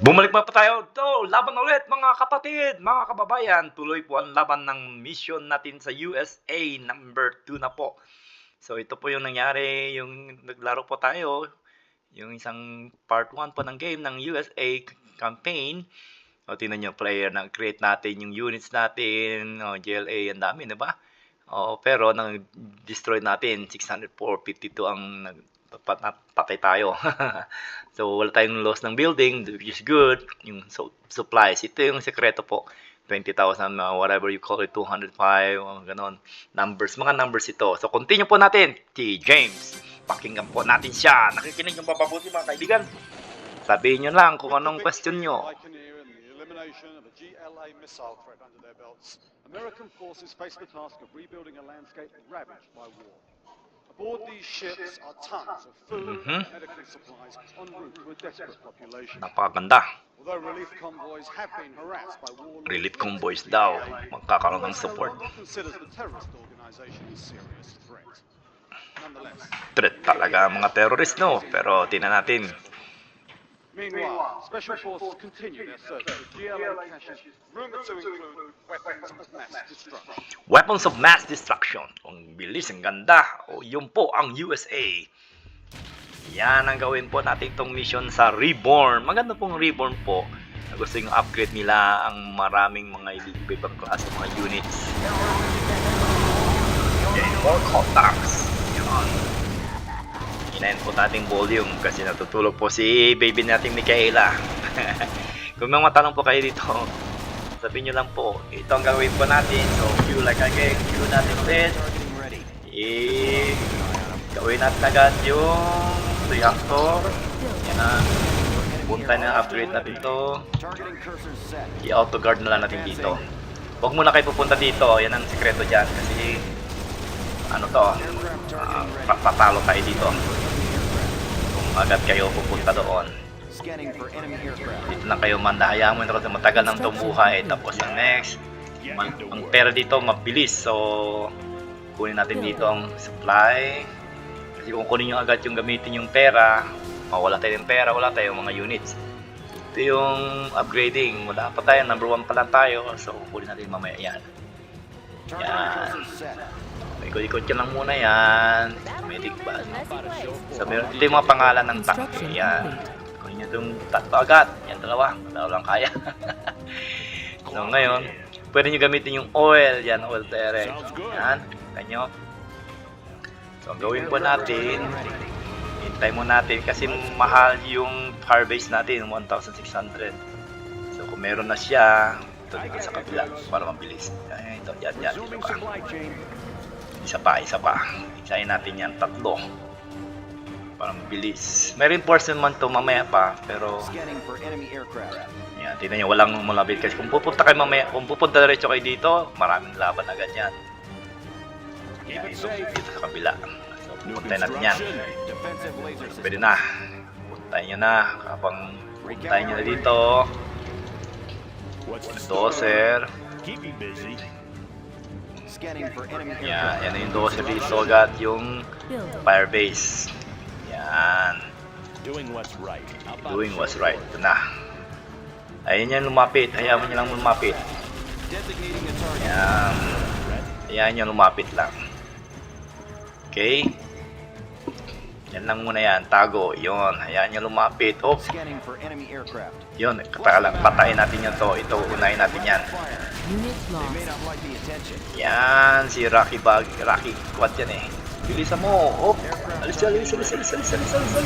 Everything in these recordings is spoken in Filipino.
Bumalik pa tayo. Laban ulit mga kapatid, mga kababayan. Tuloy po ang laban ng mission natin sa USA number 2 na po. So ito po yung nangyari, yung naglaro po tayo, yung isang part 1 po ng game ng USA campaign. O tingnan nyo, player, nag-create natin yung units natin, GLA, ang dami, di ba? Pero nang-destroy natin, 604.52 ang patay tayo. So wala tayong loss ng building, which is good. Yung supplies, ito yung sekreto po. 20,000, whatever you call it, 205, ganon. Numbers, mga numbers ito. So continue po natin. Si James, pakinggan po natin siya. Nakikinig yung papabuti mga kaibigan. Sabihin nyo lang kung anong question nyo. Of a GLA missile threat under their belts, American forces face the task of rebuilding a landscape ravaged by war. Aboard these ships are tons of food and medical supplies en route to a desperate population. Napakaganda. Although relief convoys have been harassed by warlords, Relief convoys daw, magkakaroon ng support. considers the terrorist organization a serious threat. Nonetheless, Threat talaga ang mga terrorist, no? Pero tingnan natin. meanwhile, special forces continue their search for GLA caches rumored to include weapons of mass destruction. Weapons of mass destruction. Ang bilis, ang ganda. Yun po ang USA. Yan ang gawin po natin itong mission sa Reborn. Maganda pong Reborn po. Gusto yung upgrade nila ang maraming mga ibang klase mga units. Okay, more contacts. Yan. Inayin po nating volume kasi natutulog po si baby nating Micaela. Kung may matanong po kayo dito, sabihin nyo lang po, ito ang gagawin po natin. So, cue like again, cue natin ulit. Gawin natin agad yung reactor. Yan na. Punta na, upgrade natin ito. I-auto guard na lang natin dito. Huwag muna kayo pupunta dito. Yan ang sekreto dyan. Kasi, ano to, patalo tayo dito. Kung agad kayo pupunta doon. Dito na kayo mandahayaan mo kasi matagal ng tumuhay. Tapos ang next, ang pera dito mabilis. So, kunin natin dito ang supply. Kasi kung kunin nyo agad yung gamitin yung pera, mawala tayo ng pera, wala tayong mga units. Ito yung upgrading. Wala pa tayo, number 1 pa lang tayo. So, kunin natin mamaya yan. Yan. Ikot-ikot ka lang muna yan. Medic ba? So, meron ito yung mga pangalan ng tank. Yan. Kunin nyo itong tatlo agad. Yan, dalawa. Dalawa lang kaya. So, ngayon, pwede nyo gamitin yung oil. Yan, oil direct. Yan. Kanyo. So, ang gawin po natin, hintay mo natin kasi mahal yung fire base natin, 1,600. So, kung meron na siya, ito dito sa kabila para mabilis. Yan, ito, yan, yan. Ito pa. Isa pa. Isahin natin yan, 3. Para mabilis. May reinforcement to mamaya pa, pero yan, tignan nyo, walang malapit kasi kung pupunta kayo mamaya, kung pupunta diretso kayo dito, maraming laban agad yan. Yan, dito sa kabila. So, puntayin natin yan. Pwede na. Puntayin nyo na. Kapag puntayin nyo na dito. Dozer. Yan, yan yung dozer dito agad yung fire base. Yan. Doing what's right. Ito na. Ayan yan lumapit. Hayaan mo nyo lang lumapit. Yan. Ayan yung lumapit lang. Okay. Yan lang muna yan. Tago. Yun. Hayaan nyo lumapit. Oh. Yun. Patayin natin yun to. Ito. Unahin natin yan. Yan. Si Rocky Quad yan eh. Bilisan mo. Oh. Alis.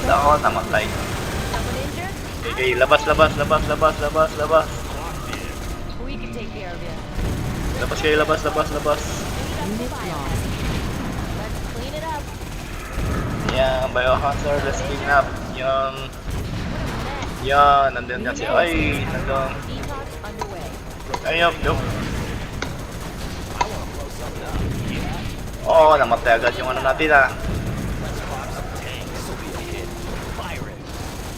Oo. Namatay. Okay. Labas. Labas kayo. Labas. Yan, biohazard, let's clean up. Yan, nandun yan siya. Ay, nandun. Ayun, yun. Oo, namatay agad yung ano natin ah.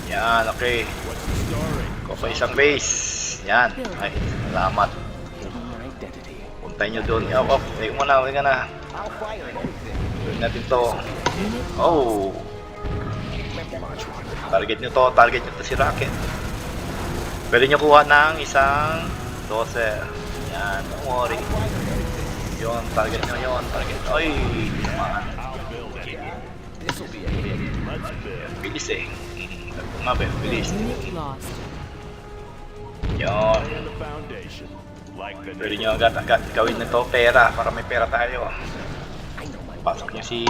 Yan, okay. Ko pa isang base. Yan, ay, salamat. Puntayin nyo doon. Wait muna, wait ka na. Gawin natin to. Oh. Target nyo to si Rocket. Pwede nyo kuha ng isang 12. Yan, don't worry. Yun, target nyo yun. Target. Ay, tamaan. Bilis eh. Mabel, bilis. Unit lost. Yun. Pwede nyo agad gawin na to pera para may pera tayo. Pasok nyo si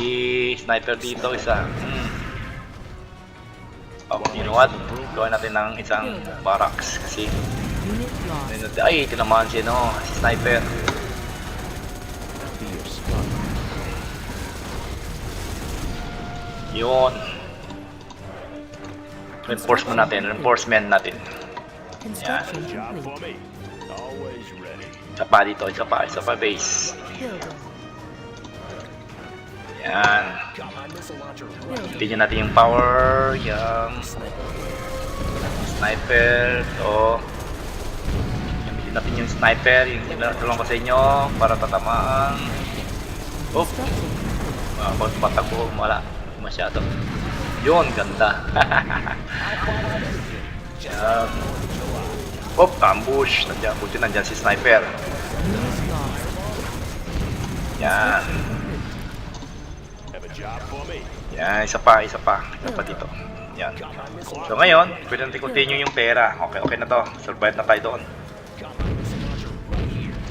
sniper dito isa. Oh, you know what? Gawin natin ng isang barracks kasi Unit lost. ay, tinamaan si no, si sniper. Yun. Reinforcement natin. Construction complete. Isa pa dito, isa pa base. Building. Yan. Building. Tingnan natin yung power, yung sniper, to. Gamitin natin yung sniper, yung tinatulong ko sa inyo para tatamaan. Oh, Construction complete. patakbo, wala masyado. Yun, ganda. Yan. Oh, ambush. Nandiyan si sniper. Unit lost. Yan. Yan, isa pa dito. Yan. So ngayon, pwede natin continue yung pera. Okay na to. Survive na tayo doon.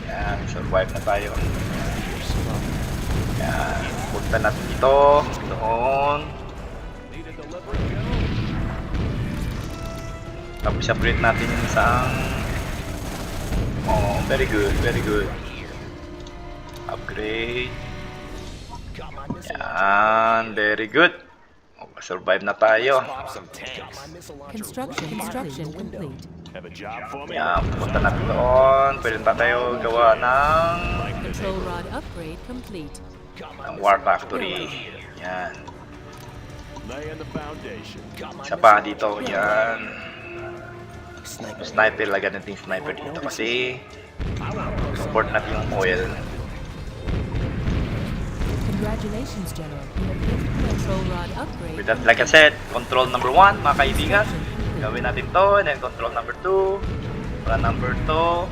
Yan, survive na tayo. Yan, punta natin dito. Doon. Tapos upgrade natin yung isang... Oh, very good. Upgrade. Yan, very good. Survive na tayo. Construction complete. Yan, pupunta natin doon. Pwede na tayo gawa ng Control rod upgrade complete. War Factory. Yan. Isa pa dito. Yan. Sniper, lagyan natin sniper dito kasi support natin yung oil. Congratulations, General. You have given control rod upgrade. With that, like I said, control number 1, mga kaibigan. Gawin natin to, and then control number 2. Para number 2.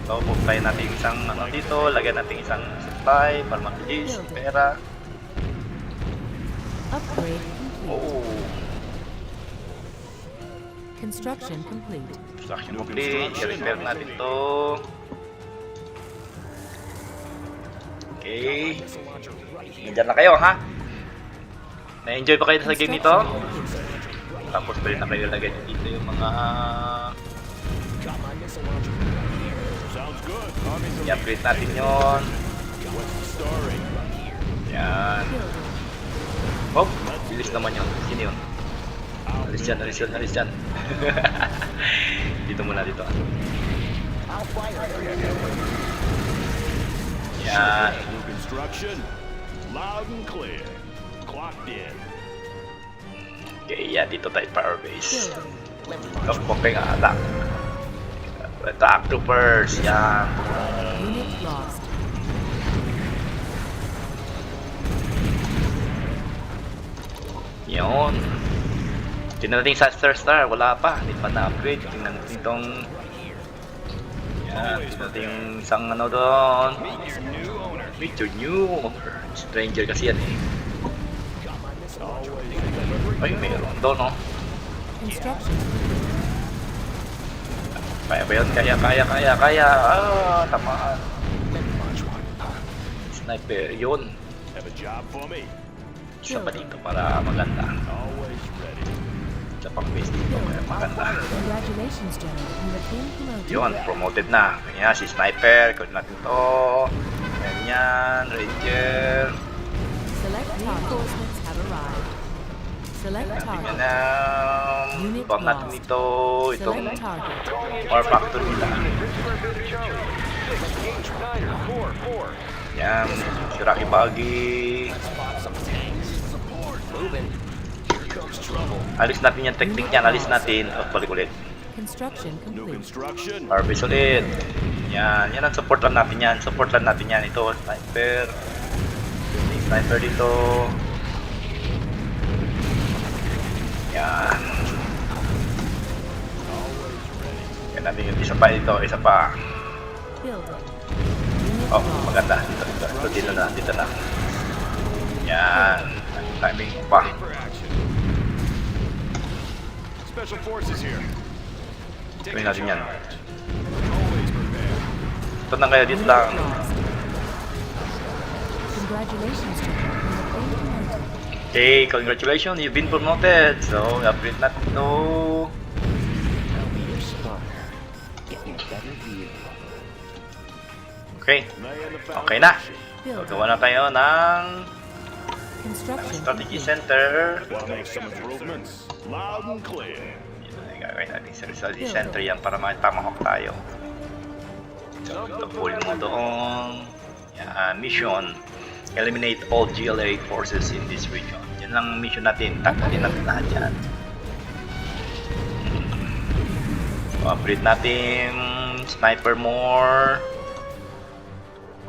So, pupuntahin natin isang ano dito, lagyan natin isang supply para mabilis, pera. Upgrade complete. Oh, Construction complete. construction complete. I-repair natin to. Okay. Nandiyan na kayo, ha? Na-enjoy ba kayo sa game nito? Tapos pwede na kayo lagay dito yung mga... I-upgrade natin yun. Yan. Oh, bilis naman yun. Sino yun? Alis dyan. Dito muna, dito. Yan. New construction, loud and clear. Clocked in. Okay, yan. Dito tayo power base. Kapopeng attack. Attack troopers. Yan. Unit lost. Yun. Tingnan natin sa star. Wala pa. Hindi pa na-upgrade. Tingnan natin itong... Yan. Tingnan natin yung isang ano doon. Meet your new owner. Stranger kasi yan eh. Ay, mayroon doon, no? Construction. Kaya ba yun? Kaya. Ah, tamaan. Sniper. Yun. Have a job for me. Isa pa dito para maganda. Always ready. Isa pang base dito para maganda. Congratulations, General. You have been promoted. Yun, promoted na. Kanya si Sniper. Gawin natin to. Ganyan. Ranger. Select reinforcements have arrived. Select Tingnan target. na. Unit Bang natin lost. ito. Itong Select target. War Factory nila. Yan. Si Rocky Buggy. Alis natin yung technique niyan. Alis natin. At balik ulit. Construction New complete. construction. Harvest ulit. Yan. Yan ang support lang natin yan. Support lang natin yan. Ito. Sniper. May sniper dito. Yan. Okay natin yung isa pa ito, isa pa. Building. Unit Oh, lost. maganda. Dito na, dito na. Yan. Timing pa. Ready for action. Special forces here. Gawin natin yan. Always prepared. Ito na kaya dito Unit lang. lost. Congratulations, General. You have been promoted. Okay, congratulations, you've been promoted. So, upgrade natin to. I'll be your spotter. Get me a better view. Okay, Laying the okay na. foundation. So, Building. gawa na tayo ng Construction strategy complete. center. Wanna make some improvements? Loud and clear. Yun na yung gagawin natin sa strategy center yan para makita tayo. So, tungkulin mo doon. Yan, mission. Eliminate all GLA forces in this region. Yan lang ang mission natin. Tanggalin natin lahat yan. So, upgrade natin. Sniper more.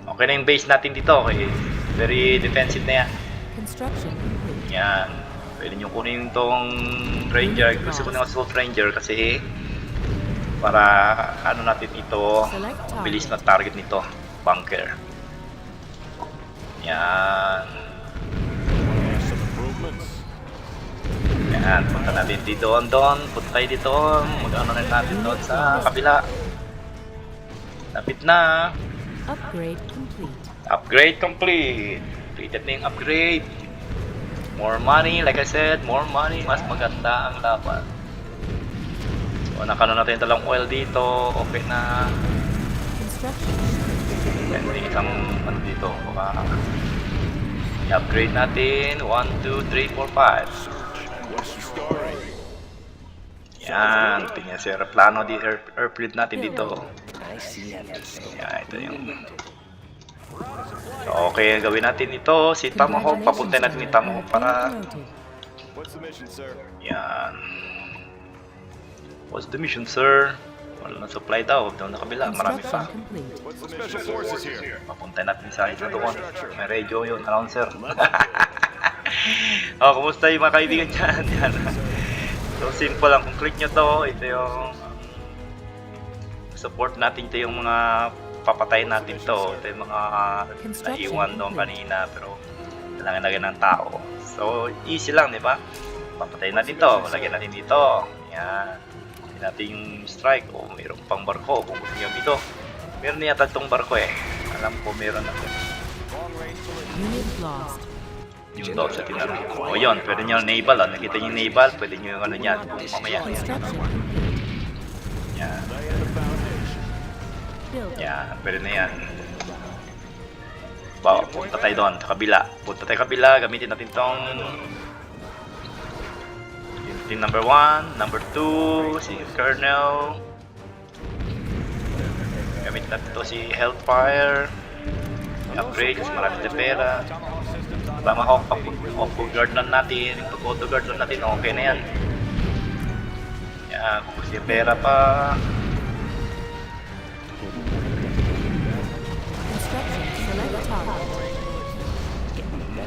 Okay na yung base natin dito. Okay. Very defensive na yan. Construction complete. Yan. Pwede nyo kunin itong Ranger. Gusto ko ng Assault Ranger kasi para ano natin ito, bilis na target nito. Bunker. Yan. Wanna make some improvements? Yan. Punta natin dito doon. Punta tayo dito. Mag-ano na natin doon sa kabila. Lapit na. Upgrade complete. Upgrade complete. Completed na yung upgrade. More money, like I said, more money, mas maganda ang laban. So, nakano natin talang oil dito. Okay na. Construction. Yan, may isang ano dito. Baka i-upgrade natin. 1, 2, 3, 4, 5. What's the story? Yan. Tingnan si aeroplano di airplane natin dito. I see everything. Yan, ito yung... So, okay, gawin natin ito. Si Tomahawk, papunta natin ni Tomahawk para... What's the mission, sir? Yan. What's the mission, sir? Wala na supply daw. Doon na kabila. Marami pa. Construction complete. What's the special forces here? Papunta natin sa isa doon. May radio yun. Announcer. Oh, kumusta yung mga kaibigan dyan? Yan. So, simple lang. Kung click nyo to, ito yung support natin. Ito yung mga papatayin natin to. Ito yung mga naiwan doon kanina. Pero, kailangan lagyan ng tao. So, easy lang, di ba? Papatayin natin to. Lagyan natin dito. Yan. Lagyan natin yung strike. O, mayroon pang barko. Kung gusto nyo dito. Meron na yata itong barko eh. Alam ko meron na. Unit lost. Yung daw sa tinanong. O yun, pwede nyo naval. Nakita nyo yung naval, pwede nyo yung ano yan. Kung mamaya. Construction complete. Yan. Laying the foundation. Building. Yan, pwede na yan. Punta tayo doon, sa kabila. Punta tayo kabila, gamitin natin tong yung team number 1, number 2, si Colonel. Gamitin natin to si Hellfire. I-upgrade kasi marami na pera. Tomahawk, pag-guard lang natin. Pag-auto-guard lang natin, okay na yan. Yan, kung gusto yung pera pa. Construction select target.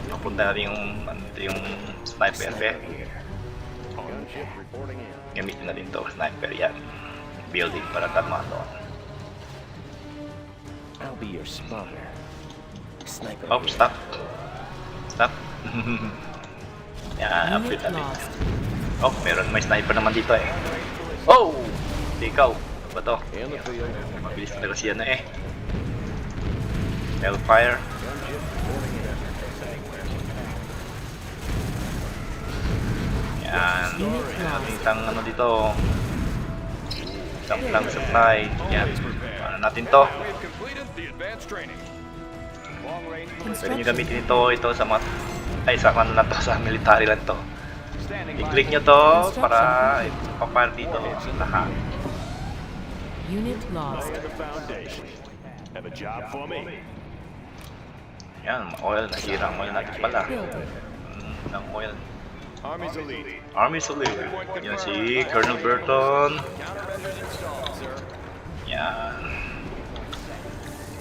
Napunta natin yung sniper. Gunship reporting in. Gamitin natin to, sniper yan. Building para tama doon. I'll be your spotter. Sniper. Oh, stop. Stop. Yan, upgrade Unit natin. lost. Oh, may sniper naman dito eh. Oh! Hindi ikaw. Ano ba to? In the field. Mabilis na kasi yan eh. Hellfire. Gunship reporting in. Yan. Meron isang ano dito. Isang lang supply. Yan. Ano natin to? We have completed the advanced training. Long range Pwede nyo gamitin ito sa mga... Ay, sa ano lang to, sa military lang to. standing by. I-click nyo to para ipapar dito lahat. Unit lost. Laying the foundation. Have a job for me. Yan, oil. Nasira ang oil natin pala. Building. Ng oil. Army's elite. Army Salute. Yan si Colonel Burton. Countermeasures installed, sir. Yan.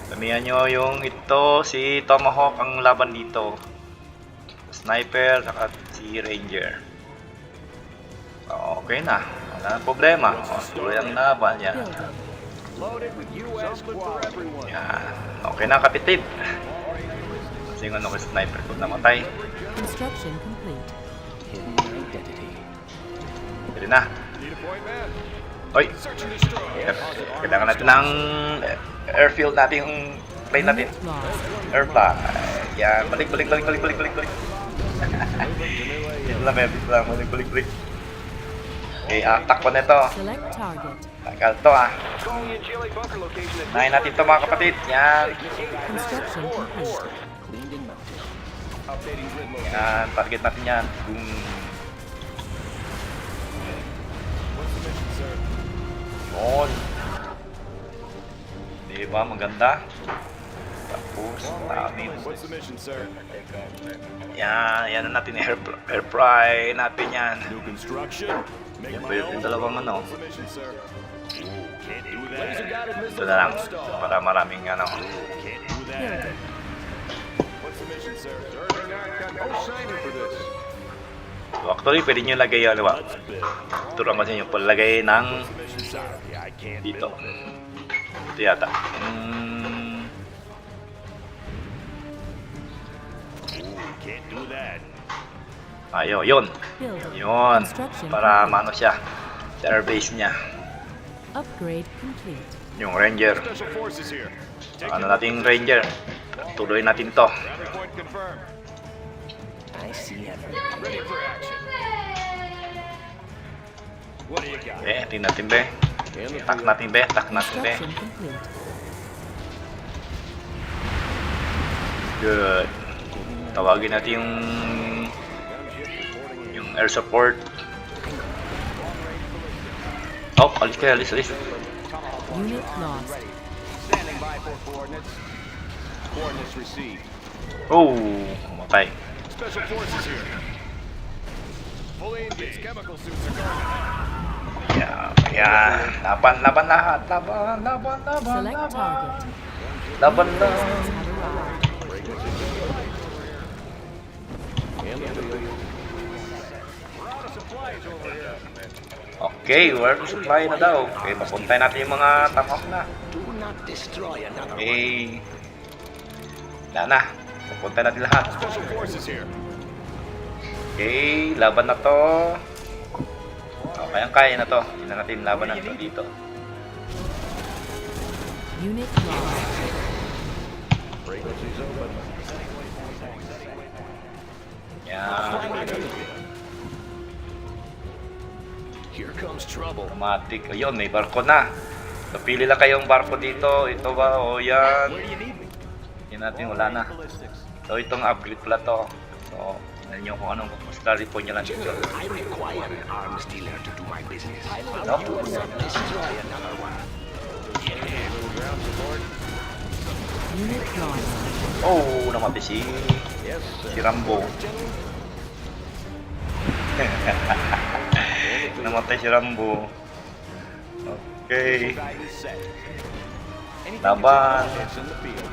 Damihan nyo yung ito, si Tomahawk ang laban dito. Sniper, saka si Ranger. So, okay na. Wala nang problema. O, tuloy ang laban. Yan. Building. Loaded with U.S. quad. Yan. Okay na, kapitid. Kasi yung ano ko sniper ko namatay. Construction complete. Hidden identity. Pwede na. Need a point man. Oy! Search and destroy. Kailangan natin ng airfield natin yung plane natin. Unit lost. Airfly. Yan. Balik. Yan lang, Mervis lang. Balik. Okay, attack ko nito. Select target. Tagal to ah. Nahin natin to mga kapatid. Yan. Construction complete. Cleaned and mounted. Updating grid location. Yan. Target natin yan. Boom. What's the mission, sir? Yun. Diba? Maganda. Tapos, namin. What's the mission, sir? Yan. Yan na natin. Air fry natin yan. New construction. Make Yan my pa yung own. dalawang ano. What's the mission, sir? Can't do that. Laser guided Ito missile na lang. installed. Para maraming ano. Can't do that. Building. What's the mission, sir? Serving our country. Oh, signing for this. So, actually, pwede nyo lagay ano ba? Let's build. Turuan ko sa inyo. Palagay ng What's the mission, sir? Yeah, I can't dito. build. Ito yata. Can't do that. Ayo, yun. Building. Yun. Construction Para complete. maano siya. Sa airbase niya. Upgrade complete. Yung ranger. Special forces here. Take Ano it. nating ranger. Tuloy natin to. Rally point confirmed. I see everything. Ready for action. What do you got? Tingnan natin be. Tak natin be. Construction complete. Good. Tawagin natin yung air support. Oh, alis kayo, alis. Unit lost. Standing by for coordinates. Coordinates received. Oh, matay. Special forces here. Fully engaged. Chemical suits are going. Yan. Laban lahat. Laban. Select target. Laban lang. Have arrived. Okay, where to supply na daw. Okay, papuntay natin yung mga tamok na. Do not destroy another one. Okay. Wala na. Papuntay natin lahat. Special forces here. Okay, laban na to. Kaya na to. Tingnan natin laban na to dito. Unit lost. Frequencies open. Yan. Here comes trouble. Automatic. Ayun, may barko na. So, pili lang kayong barko dito. Ito ba? O yan. Where do you need me? Tingnan natin, wala na. So, itong upgrade pala to. So, tingnan nyo kung anong mas-clarify po nyo lang dito. I require an arms dealer to do my business. No? Do not destroy another one. Unit lost. Oh, namatay si Rambo. Namatay si Rambo. Okay. Guidance set. Laban. It's in the field.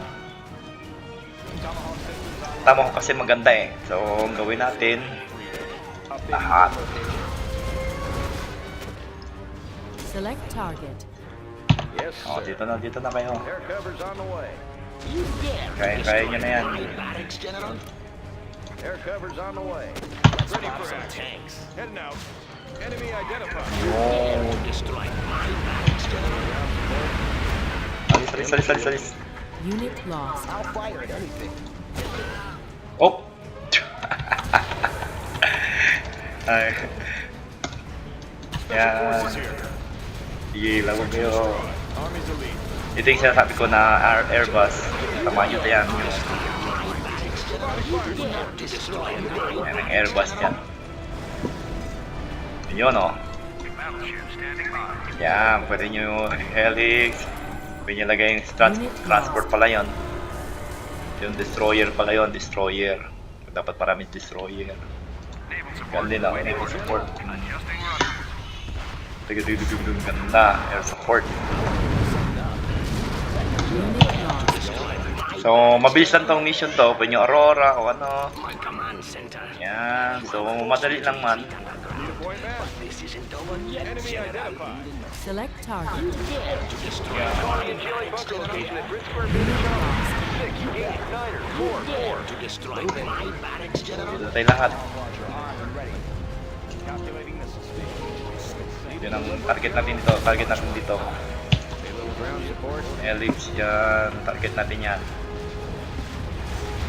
Tama ko kasi maganda eh. So, ang gawin natin, lahat. Select target. Yes, O, dito na kayo. Air cover's on the way. You dare Kaya nyo na yan. my barracks, General? Air cover's on the way. Ready for action. Tanks. Heading out. Enemy identified. Oh, Destroy my barracks, General. alis. Unit lost. I'll fire at anything. Oh! Ay. Special forces Yan. here. Sige, lawan kayo. Army's elite. Ito yung sinasabi ko na Airbus. Tama nyo yan. Yung, Destroy my yan ang Airbus yan. Yun o. Yan, pwede nyo yung helix. Pwede nyo lagay yung transport pala yun. Yung destroyer pala yun, destroyer. Dapat maraming destroyer. Ganda lang, naval support. Ganda, air support. Unit lost. So, mabilis lang tong mission to. Pwede nyo Aurora o ano. My command center. Yan. So, madali lang man. Need a point point man. This isn't over yet, Enemy General. identified. Select target. Dare to destroy Bunker location at Ritz Square Building Charlie. 6, 8, 9, 4, 4. Dare to destroy my barracks, General. Dito tayo lahat. Calculating missile speed. Yun ang target natin dito. Target natin dito. A little ground support. Ellipse yan. Target natin yan.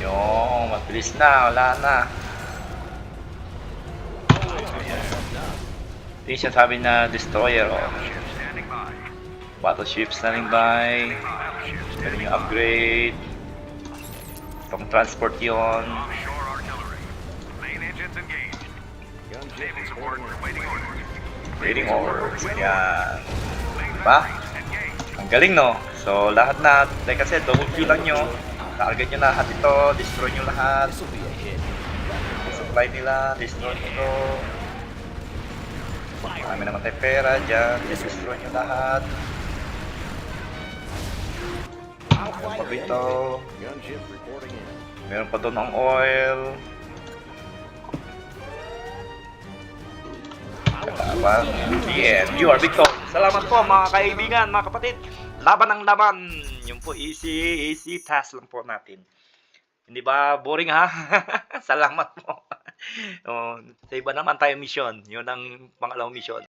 Yung, mabilis na. Wala na. Ito yung sinasabi na destroyer. Oh. Battleship standing by. Pwede nyo upgrade. Itong transport yun. Waiting orders. Yan. Diba? Ang galing, no? So, lahat na. Like kasi, double kill lang nyo. Target nyo lahat ito. Destroy nyo lahat. This will be a hit. Supply nila. Destroy nyo ito. Marami naman tayo pera dyan. Destroy nyo lahat. Meron pa dito. Gunship reporting in. Meron pa doon ang oil. Katapan. Yeah, you are victor. Salamat po mga kaibigan, mga kapatid. Laban ng laban. Yun po, easy task lang po natin. Hindi ba boring ha? Salamat po. Sa iba naman tayo mission. Yun ang pangalawang mission.